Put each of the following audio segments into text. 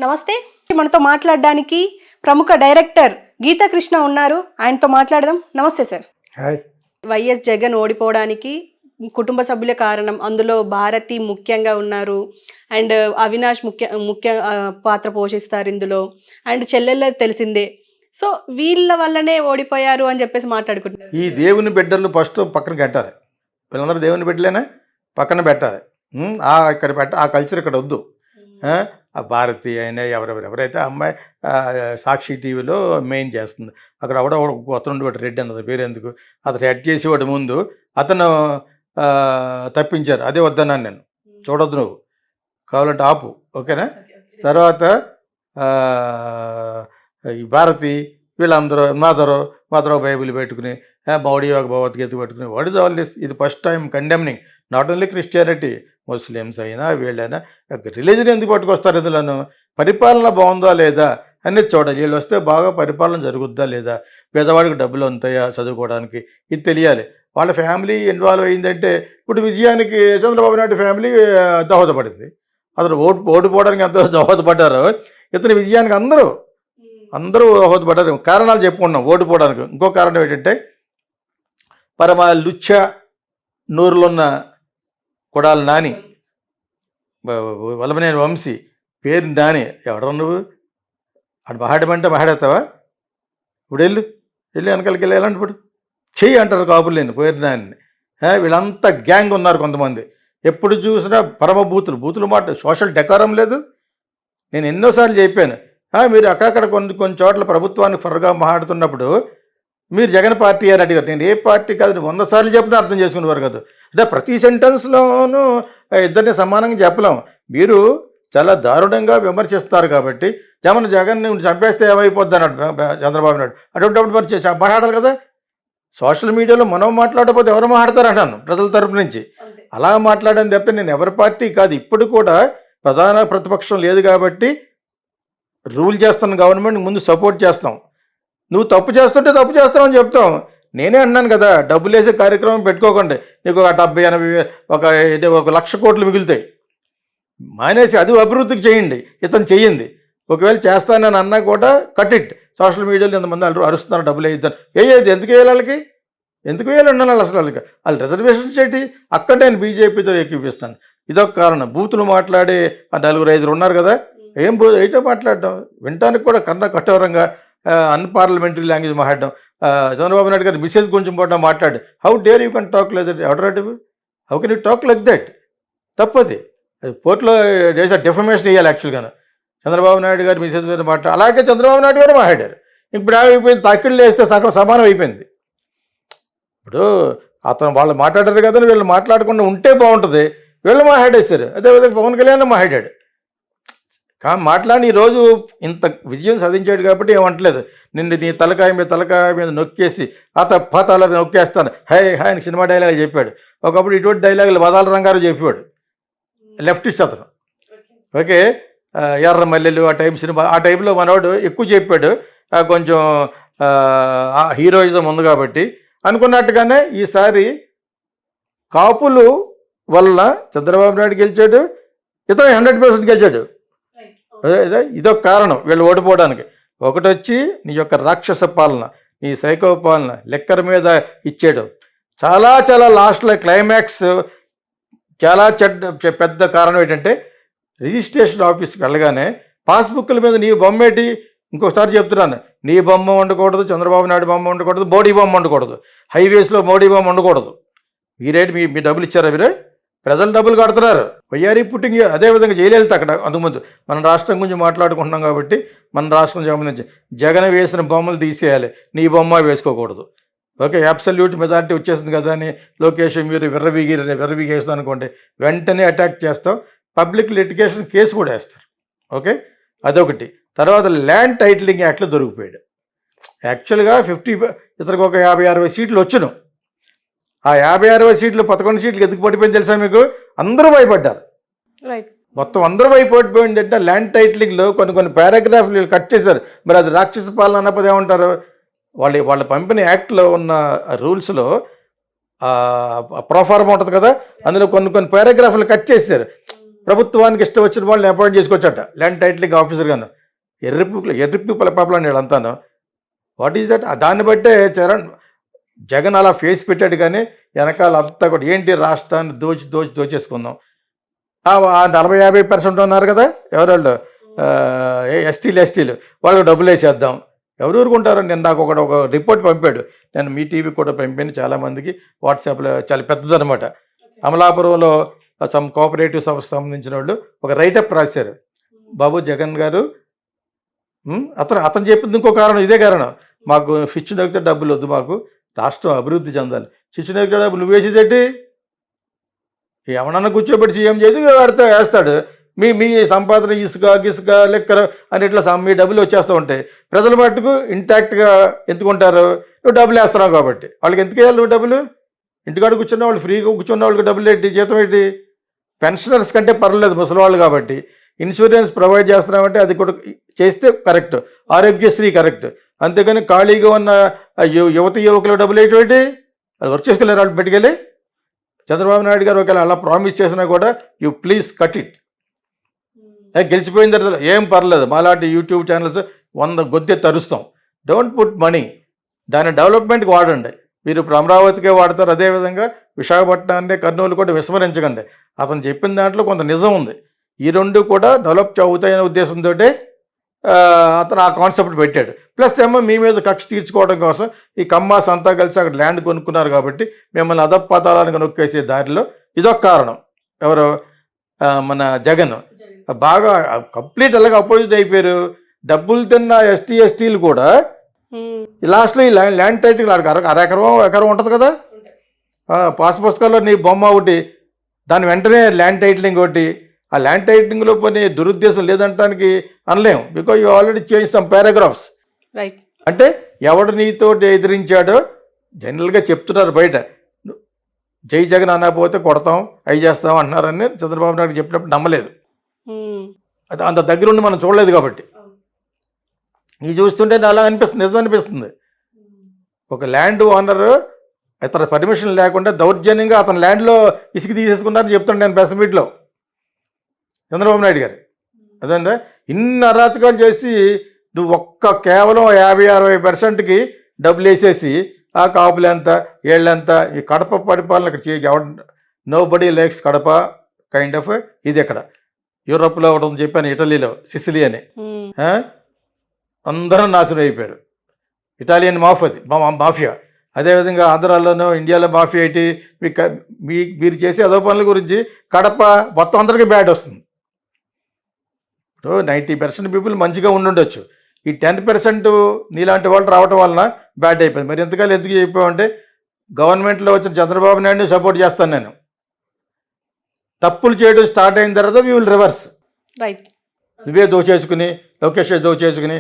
నమస్తే. మనతో మాట్లాడడానికి ప్రముఖ డైరెక్టర్ గీతా కృష్ణ ఉన్నారు. ఆయనతో మాట్లాడదాం. నమస్తే సార్. హాయ్. వైఎస్ జగన్ ఓడిపోవడానికి కుటుంబ సభ్యుల కారణం. అందులో భారతి ముఖ్యంగా ఉన్నారు. అండ్ అవినాష్ ముఖ్య పాత్ర పోషిస్తారు ఇందులో. అండ్ చెల్లెళ్ళ తెలిసిందే. సో వీళ్ళ వల్లనే ఓడిపోయారు అని చెప్పేసి మాట్లాడుకుంటున్నారు. ఈ దేవుని బిడ్డలు ఫస్ట్ పక్కన పెట్టాలి. వీళ్ళందరూ దేవుని బిడ్డలేనా, పక్కన పెట్టాలి. ఇక్కడ ఆ కల్చర్ ఇక్కడ వద్దు. ఆ భారతి అయినా ఎవరైతే అమ్మాయి సాక్షి టీవీలో మెయిన్ చేస్తుంది. అక్కడ అతను రెడ్డి అన్నది పేరు ఎందుకు, అతను హెడ్ చేసేవాడు ముందు అతను తప్పించారు. అదే వద్దన్నాను నేను. చూడొద్దు నువ్వు, కావాలంటే ఆపు, ఓకేనా. తర్వాత ఈ భారతి వీళ్ళందరూ మాధవరావు బైబిల్ పెట్టుకుని మౌడి యొక్క భగవద్గీత పెట్టుకుని వాట్ ఇస్ ఆల్ దిస్. ఇది first time condemning not only Christianity, Muslims అయినా వీళ్ళైనా. రిలీజన్ ఎందుకు పట్టుకొస్తారు ఇందులోనూ? పరిపాలన బాగుందా లేదా అనేది చూడాలి. వీళ్ళు వస్తే బాగా పరిపాలన జరుగుద్దా లేదా, పేదవాడికి డబ్బులు ఉంటాయా చదువుకోవడానికి, ఇది తెలియాలి. వాళ్ళ ఫ్యామిలీ ఇన్వాల్వ్ అయిందంటే ఇప్పుడు విజయానికి చంద్రబాబు నాయుడు ఫ్యామిలీ దోహదపడింది. అతను ఓడిపోవడానికి ఎంత దోహదపడ్డారో ఇతని విజయానికి అందరూ దోహదపడ్డారు. కారణాలు చెప్పుకున్నాం ఓడిపోవడానికి. ఇంకో కారణం ఏంటంటే పరమ లుచ్చ నూరులున్న కొడాలి నాని, వల్లభనేని వంశీ, పేరు నాని. ఎవడరా నువ్వు? అటు మహాడమంటే మహాడేస్తావా? ఇప్పుడు వెళ్ళి వెనకాలకి వెళ్ళి ఎలాంటి ఇప్పుడు చెయ్యి అంటారు కాపులు లేని పేరు నాని. వీళ్ళంతా గ్యాంగ్ ఉన్నారు కొంతమంది. ఎప్పుడు చూసినా పరమ బూతులు మాట, సోషల్ డెకారం లేదు. నేను ఎన్నోసార్లు చెప్పాను, మీరు అక్కడక్కడ కొన్ని చోట్ల ప్రభుత్వానికి ఫర్గా మాట్లాడుతున్నప్పుడు మీరు జగన్ పార్టీ అని అడిగారు. నేను ఏ పార్టీ కాదు 100 సార్లు చెప్పినా అర్థం చేసుకునేవారు కాదు. అదే ప్రతి సెంటెన్స్లోనూ ఇద్దరిని సమానంగా చెప్పలేం. మీరు చాలా దారుణంగా విమర్శిస్తారు కాబట్టి జగన్ చంపేస్తే ఏమైపోద్ది అన్నాడు చంద్రబాబు నాయుడు. అటువంటిప్పుడు మరి మాట్లాడాలి కదా. సోషల్ మీడియాలో మనం మాట్లాడకపోతే ఎవరు మాట్లాడతారు అన్నాను ప్రజల తరపు నుంచి. అలా మాట్లాడని తప్పితే నేను ఎవరి పార్టీ కాదు. ఇప్పుడు కూడా ప్రధాన ప్రతిపక్షం లేదు కాబట్టి రూల్ చేస్తున్న గవర్నమెంట్ ముందు సపోర్ట్ చేస్తాం. నువ్వు తప్పు చేస్తుంటే తప్పు చేస్తావు అని చెప్తాం. నేనే అన్నాను కదా, డబ్బులు వేసే కార్యక్రమం పెట్టుకోకండి, నీకు 70-80 ఒక 1,00,000 కోట్లు మిగులుతాయి. మానేసి అది అభివృద్ధికి చేయండి, ఇతను చెయ్యింది. ఒకవేళ చేస్తానని అన్నా కూడా కట్టిట్. సోషల్ మీడియాలో ఎంతమంది అరుస్తున్నారు డబ్బులు వేయిద్దాను. వేయదు. ఎందుకు వేయాలి వాళ్ళకి? ఎందుకు వేయాలన్నాను వాళ్ళు అసలు వాళ్ళు రిజర్వేషన్స్ ఏంటి? అక్కడ నేను బీజేపీతో ఎక్కిపిస్తాను. ఇదొక కారణం. బూతులు మాట్లాడే 4-5 ఉన్నారు కదా, ఏంటో మాట్లాడడం వినటానికి కూడా కన్నా కఠోరంగా అన్పార్లమెంటరీ లాంగ్వేజ్ మాట్లాడడం. చంద్రబాబు నాయుడు గారు మిసేజ్ కొంచెం కూడా మాట్లాడు. How dare you can talk like that? ఎవడరాటివ్? How can you talk like that? తప్పది. కోర్టులో చేసే డెఫమేషన్ ఇవ్వాలి యాక్చువల్గాను. చంద్రబాబు నాయుడు గారు మిసేజ్ మీద మాట్లాడు. అలాగే చంద్రబాబు నాయుడు గారు మాట్లాడారు. ఇప్పుడు అయిపోయింది, తక్కిళ్ళు వేస్తే సగం సమానం అయిపోయింది. ఇప్పుడు అతను వాళ్ళు మాట్లాడారు కదా, వీళ్ళు మాట్లాడకుండా ఉంటే బాగుంటుంది. వీళ్ళు మాట్లాడేశారు. అదేవిధంగా పవన్ కళ్యాణ్ మాట్లాడాడు. మాట్లాడి ఈరోజు ఇంత విజయం సాధించాడు కాబట్టి ఏమంటలేదు. నీ తలకాయ మీద నొక్కేసి పాతాల నొక్కేస్తాను ఆయన సినిమా డైలాగ్ చెప్పాడు. ఒకప్పుడు ఇటువంటి డైలాగులు వదాల రంగారు చెప్పాడు, లెఫ్టిస్ట్ అతను. ఓకే, ఎర్ర మల్లెలు ఆ టైం సినిమా, ఆ టైంలో మనవాడు ఎక్కువ చెప్పాడు. కొంచెం హీరోయిజం ఉంది కాబట్టి అనుకున్నట్టుగానే ఈసారి కాపులు వల్ల చంద్రబాబు నాయుడు గెలిచాడు, ఇతను 100% గెలిచాడు. ఇదొక కారణం వీళ్ళు ఓడిపోవడానికి. ఒకటి వచ్చి నీ యొక్క రాక్షస పాలన, నీ సైకో పాలన, లెక్కర మీద ఇచ్చేయడం. చాలా లాస్ట్లో క్లైమాక్స్ చాలా పెద్ద కారణం ఏంటంటే రిజిస్ట్రేషన్ ఆఫీస్కి వెళ్ళగానే పాస్బుక్ల మీద నీ బొమ్మ ఏంటి? ఇంకొకసారి చెప్తున్నాను, నీ బొమ్మ ఉండకూడదు, చంద్రబాబు నాయుడు బొమ్మ ఉండకూడదు, మోడీ బొమ్మ ఉండకూడదు, హైవేస్లో మోడీ బొమ్మ ఉండకూడదు. మీరేంటి మీ డబ్బులు ఇచ్చారా? మీరు ప్రజలు డబ్బులు కడుతున్నారు. వయ్యారి పుట్టింగ్. అదేవిధంగా జయలలిత అక్కడ అంతకుముందు మన రాష్ట్రం గురించి మాట్లాడుకుంటున్నాం కాబట్టి మన రాష్ట్రం సంబంధించి జగన్ వేసిన బొమ్మలు తీసేయాలి, నీ బొమ్మ వేసుకోకూడదు. ఓకే, అబ్సల్యూట్ మెజారిటీ వచ్చేసింది కదా అని లోకేష్ మీరు విర్రవీగేస్తాం అనుకోండి, వెంటనే అటాక్ చేస్తాం. పబ్లిక్ లిటిగేషన్ కేసు కూడా వేస్తారు. ఓకే, అదొకటి. తర్వాత ల్యాండ్ టైటిలింగ్ యాక్ట్లో దొరికిపోయాడు. యాక్చువల్గా ఇతనికి ఒక 50-60 సీట్లు వచ్చును. ఆ 50-60 సీట్లు 11 సీట్లు ఎందుకు పడిపోయింది తెలుసా మీకు? అందరూ భయపడ్డారు. మొత్తం అందరూ భయపడిపోయిందంటే ల్యాండ్ టైటిలింగ్లో కొన్ని పారాగ్రాఫ్లు కట్ చేశారు. మరి అది రాక్షస పాలన అన్నప్పుడు ఏమంటారు? వాళ్ళు పంపిన యాక్ట్లో ఉన్న రూల్స్లో ప్రోఫార్మ్ ఉంటుంది కదా, అందులో కొన్ని పారాగ్రాఫ్లు కట్ చేశారు. ప్రభుత్వానికి ఇష్టం వచ్చిన వాళ్ళని అపాయింట్ చేసుకోవచ్చట ల్యాండ్ టైటిలింగ్ ఆఫీసర్ గాను. ఎర్రి పాపలు అని అంతాను. What is that? దాన్ని బట్టే జగన్ అలా ఫేస్ పెట్టాడు. కానీ వెనకాల అంతా కూడా ఏంటి, రాష్ట్రాన్ని దోచేసుకుందాం. 40-50% ఉన్నారు కదా ఎవరోళ్ళు, ఎస్టీలు వాళ్ళకి డబ్బులు వేసేద్దాం. ఎవరు ఊరుకుంటారు? నేను నాకు ఒక రిపోర్ట్ పంపాడు, నేను మీ టీవీకి కూడా పంపాను చాలామందికి వాట్సాప్లో. చాలా పెద్దదనమాట. అమలాపురంలో సమ్ కోఆపరేటివ్ సంస్థ సంబంధించిన వాళ్ళు ఒక రైటప్ రాశారు. బాబు జగన్ గారు, అతను చెప్పింది ఇంకో కారణం, ఇదే కారణం. మాకు స్విచ్ నొక్కితే డబ్బులు వద్దు, మాకు రాష్ట్రం అభివృద్ధి చెందాలి. స్విచ్ నొక్కితే డబ్బులు నువ్వు వేసేదేంటి? ఎవరన్నా కూర్చోబెట్టి సీఎం చేసి వేస్తాడు. మీ సంపాదన గిసుక లెక్కర అని ఇట్లా మీ డబ్బులు వచ్చేస్తూ ఉంటాయి. ప్రజల మట్టుకు ఇంటాక్ట్గా ఎందుకుంటారు? నువ్వు డబ్బులు వేస్తున్నావు కాబట్టి. వాళ్ళకి ఎందుకు వేయాలి నువ్వు డబ్బులు? ఇంటికాడ కూర్చున్న వాళ్ళు, ఫ్రీగా కూర్చున్న వాళ్ళకి డబ్బులు ఏంటి, జీతం ఏంటి? పెన్షనర్స్ కంటే పర్లేదు ముసలివాళ్ళు కాబట్టి. ఇన్సూరెన్స్ ప్రొవైడ్ చేస్తున్నామంటే అది కూడా చేస్తే కరెక్ట్. ఆరోగ్యశ్రీ కరెక్ట్. అంతేగాని ఖాళీగా ఉన్న యువకుల డబ్బులు ఏంటి? అది వర్క్ చేసుకోలేరు వాళ్ళు పెట్టుకెళ్ళి. చంద్రబాబు నాయుడు గారు ఒకవేళ అలా ప్రామిస్ చేసినా కూడా యూ ప్లీజ్ కట్ ఇట్. గెలిచిపోయిన తర్వాత ఏం పర్లేదు, మాలాంటి యూట్యూబ్ ఛానల్స్ 100 గొద్దె తరుస్తాం. డోంట్ పుట్ మనీ, దాని డెవలప్మెంట్కి వాడండి. మీరు ఇప్పుడు అమరావతికే వాడతారు, అదేవిధంగా విశాఖపట్నాన్ని, కర్నూలు కూడా విస్మరించకండి. అతను చెప్పిన దాంట్లో కొంత నిజం ఉంది. ఈ రెండు కూడా డెవలప్ అవుతాయనే ఉద్దేశంతో అతను ఆ కాన్సెప్ట్ పెట్టాడు. ప్లస్ ఏమో మీ మీద కక్ష తీర్చుకోవడం కోసం ఈ కమ్మాస్ అంతా కలిసి అక్కడ ల్యాండ్ కొనుక్కున్నారు కాబట్టి మిమ్మల్ని అధపాతాళానికి నొక్కేసే దారిలో ఇదొక కారణం. ఎవరు? మన జగన్ బాగా కంప్లీట్ అలాగే అపోజిట్ అయిపోయారు. డబ్బులు తిన్న ఎస్టీలు కూడా లాస్ట్లో ఈ ల్యాండ్ టైటిల్ ఎకరం ఉంటుంది కదా, పాస్ పుస్తకాల్లో నీ బొమ్మ ఒకటి, దాని వెంటనే ల్యాండ్ టైటిలింగ్ ఒకటి. ఆ ల్యాండ్ టైటిలింగ్లో పని దురుద్దేశం లేదంటానికి అనలేము. Because you already change some paragraphs. Right. అంటే ఎవడు నీతో ఎదిరించాడో జనరల్గా చెప్తున్నారు బయట. జై జగన్ అనకపోతే కొడతాం, అవి చేస్తాం అంటున్నారని చంద్రబాబు నాయుడు చెప్పినప్పుడు నమ్మలేదు. అది అంత దగ్గరుండి మనం చూడలేదు కాబట్టి. ఇది చూస్తుంటే అలా అనిపిస్తుంది, నిజం అనిపిస్తుంది. ఒక ల్యాండ్ ఓనర్ ఇతర పర్మిషన్ లేకుండా దౌర్జన్యంగా అతని ల్యాండ్లో ఇసుక తీసేసుకున్నారని చెప్తాను నేను ప్రెస్ మీట్లో చంద్రబాబు నాయుడు గారు. అదేందా ఇన్ని అరాచకాలు చేసి నువ్వు కేవలం 50-60%కి డబ్బులు వేసేసి ఆ కాపులు ఎంత, ఏళ్ళెంత, ఈ కడప పరిపాలన ఇక్కడ nobody likes Kadapa kind of. ఇది ఎక్కడ యూరోప్లో ఒకటి చెప్పాను, ఇటలీలో సిసిలీ అని. అందరూ నాశనం అయిపోయారు. Italian mafia. అదేవిధంగా ఆంధ్రాలోనూ, ఇండియాలో మాఫియా ఏంటి? మీరు చేసే అదో పనుల గురించి కడప మొత్తం అందరికీ బ్యాడ్ వస్తుంది. 90% పీపుల్ మంచిగా ఉండుండొచ్చు. ఈ 10% నీలాంటి వాళ్ళు రావటం వలన బ్యాడ్ అయిపోయింది. మరి ఎంతకాలం ఎందుకు చెప్పామంటే గవర్నమెంట్లో వచ్చిన చంద్రబాబు నాయుడిని సపోర్ట్ చేస్తాను నేను. తప్పులు చేయడం స్టార్ట్ అయిన తర్వాత వీ విల్ రివర్స్. రైట్. నువ్వే దోచేసుకుని, లోకేష్ దోచేసుకుని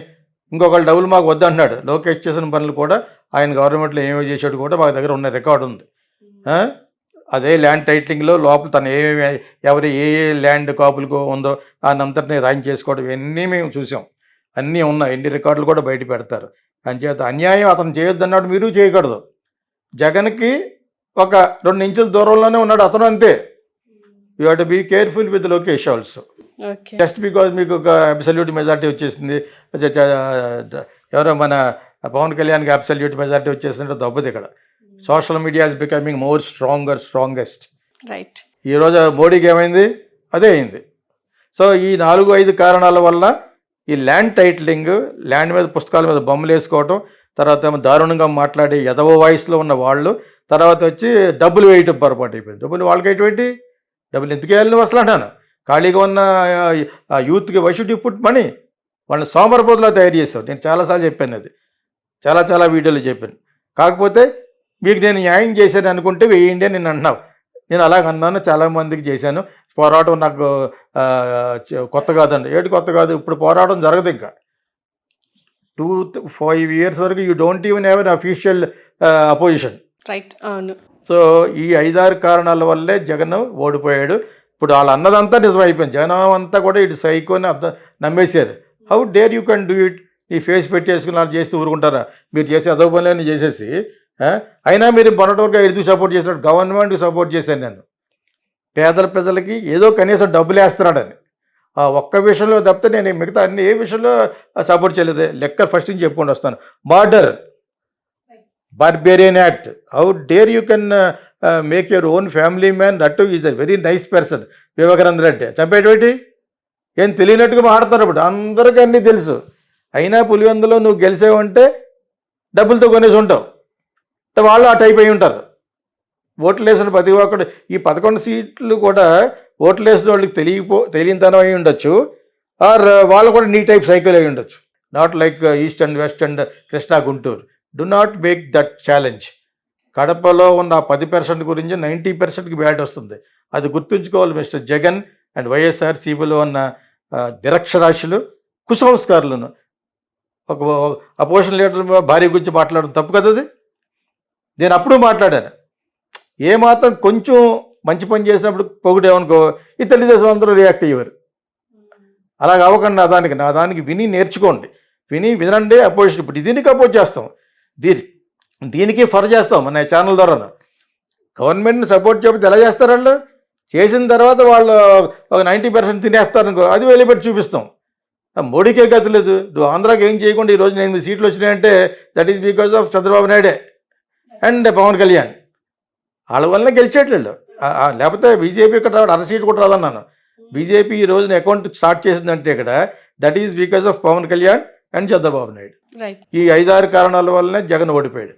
ఇంకొకళ్ళు డబ్బులు మాకు వద్దంటున్నాడు. లోకేష్ చేసిన పనులు కూడా ఆయన గవర్నమెంట్లో ఏమేమి చేసాడు కూడా మా దగ్గర ఉన్న రికార్డు ఉంది. అదే ల్యాండ్ టైటిలింగ్లో లోపల తను ఎవరు ఏ ల్యాండ్ కాపులకు ఉందో దానంతటిని రాయింగ్ చేసుకోవడం ఇవన్నీ మేము చూసాం. అన్నీ ఉన్నాయి, ఎన్ని రికార్డులు కూడా బయట పెడతారు. అంచేత అన్యాయం అతను చేయొద్దన్నాడు, మీరు చేయకూడదు. జగన్కి ఒక 2 ఇంచుల దూరంలోనే ఉన్నాడు అతను, అంతే. You have to be careful with Lokesh also. Just because మీకు ఒక అబ్సల్యూట్ మెజార్టీ వచ్చేసింది, ఎవరో మన పవన్ కళ్యాణ్కి అబ్సల్యూట్ మెజార్టీ వచ్చేసిందంటే దెబ్బది ఇక్కడ. Social media is becoming more strongest. Right. ఈరోజు మోడీకి ఏమైంది? అదే అయింది. సో ఈ 4-5 కారణాల వల్ల ఈ ల్యాండ్ టైటిలింగ్, ల్యాండ్ మీద పుస్తకాల మీద బొమ్మలు వేసుకోవటం, తర్వాత ఏమో దారుణంగా మాట్లాడి ఎదవ వాయిస్లో ఉన్న వాళ్ళు, తర్వాత వచ్చి డబ్బులు వేయటం పొరపాటు అయిపోయింది. డబ్బులు వాళ్ళకి ఎటువంటి డబ్బులు ఎందుకు వేయాలి నువ్వు అసలు అంటాను. ఖాళీగా ఉన్న యూత్కి why should you put money? వాళ్ళని సోమరపోతులా తయారు చేస్తావు. నేను చాలాసార్లు చెప్పాను, అది చాలా వీడియోలు చెప్పాను. కాకపోతే మీకు నేను న్యాయం చేశాను అనుకుంటే వేయండి అని నేను అంటున్నావు. నేను అలాగ అన్నాను, చాలామందికి చేశాను. పోరాటం నాకు కొత్త కాదండి. ఏడు కొత్త కాదు, ఇప్పుడు పోరాటం జరగదు. ఇంకా 2-5 years వరకు you don't even have an official opposition. Right. అవును. సో ఈ 5-6 కారణాల వల్లే జగన్ ఓడిపోయాడు. ఇప్పుడు వాళ్ళు అన్నదంతా నిజమైపోయింది. జనం అంతా కూడా ఇటు సైకోని నమ్మేశారు. How dare you can do it? ఈ ఫేస్ పెట్టేసుకుని వాళ్ళు చేస్తూ ఊరుకుంటారా? మీరు చేసే అదో పనులన్నీ చేసేసి అయినా మీరు మొన్నటి వరకు ఎందుకు సపోర్ట్ చేసినట్టు గవర్నమెంట్కి సపోర్ట్ చేశాను నేను. పేదల ప్రజలకి ఏదో కనీసం డబ్బులు వేస్తున్నాడని. ఆ ఒక్క విషయంలో తప్పితే నేను మిగతా అన్ని ఏ విషయంలో సపోర్ట్ చేయలేదు. లెక్క ఫస్ట్ నుంచి చెప్పుకుంటూ వస్తాను. Border barbarian act. How dare you can make your own family man, that too is a very nice person. Vivekananda Reddy చంపేటువంటి ఏం తెలియనట్టుగా మాట్లాడుతున్నారు. ఇప్పుడు అందరికీ అన్నీ తెలుసు. అయినా పులివెందులో నువ్వు గెలిచావంటే డబ్బులతో కొనేసి ఉంటావు. వాళ్ళు ఆ టైప్ అయి ఉంటారు. ఓట్లు వేసిన ప్రతి ఒక్కడు ఈ 11 సీట్లు కూడా ఓట్లు వేసిన వాళ్ళకి తెలియనితనం అయి ఉండొచ్చు. ఆర్ వాళ్ళు కూడా నీ టైప్ సైకిల్ అయి ఉండొచ్చు. Not like east and west and Krishna Guntur. Do not make that challenge. కడపలో ఉన్న 10% గురించి 90%కి బ్యాట్ వస్తుంది. అది గుర్తుంచుకోవాలి మిస్టర్ జగన్ అండ్ వైఎస్ఆర్సీపీలో ఉన్న నిరక్షరాస్యులు, కుసంస్కారులను. ఒక అపోజిషన్ లీడర్ భార్య గురించి మాట్లాడడం తప్పు కదా అది. నేను అప్పుడు మాట్లాడాను. ఏమాత్రం కొంచెం మంచి పని చేసినప్పుడు పొగిడేమనుకో ఈ తెలుగుదేశం అందరూ రియాక్ట్ అయ్యేవారు. అలాగ అవ్వకండి. నా దానికి విని నేర్చుకోండి. వినండి. అపోజిషన్ ఇప్పుడు దీనికి అపోజ్ చేస్తాం, దీనికి ఫర్ చేస్తాం మన ఛానల్ ద్వారా. గవర్నమెంట్ని సపోర్ట్ చేయకపోతే ఎలా చేస్తారు వాళ్ళు? చేసిన తర్వాత వాళ్ళు ఒక 90% తినేస్తారనుకో, అది వెళ్ళిపెట్టి చూపిస్తాం. మోడీకే గతి లేదు. నువ్వు ఆంధ్రాకి ఏం చేయకుండా ఈరోజు 8 సీట్లు వచ్చినాయంటే that is because of Chandrababu నాయుడే అండ్ పవన్ కళ్యాణ్. వాళ్ళ వల్ల గెలిచేటళ్ళు. లేకపోతే బీజేపీ ఇక్కడ 1 సీట్ కూడా రాదన్నాను. బీజేపీ ఈ రోజున అకౌంట్ స్టార్ట్ చేసిందంటే ఇక్కడ that is because of Pawan Kalyan and Chandrababu Naidu. ఈ 5-6 కారణాల వల్లనే జగన్ ఓడిపోయాడు.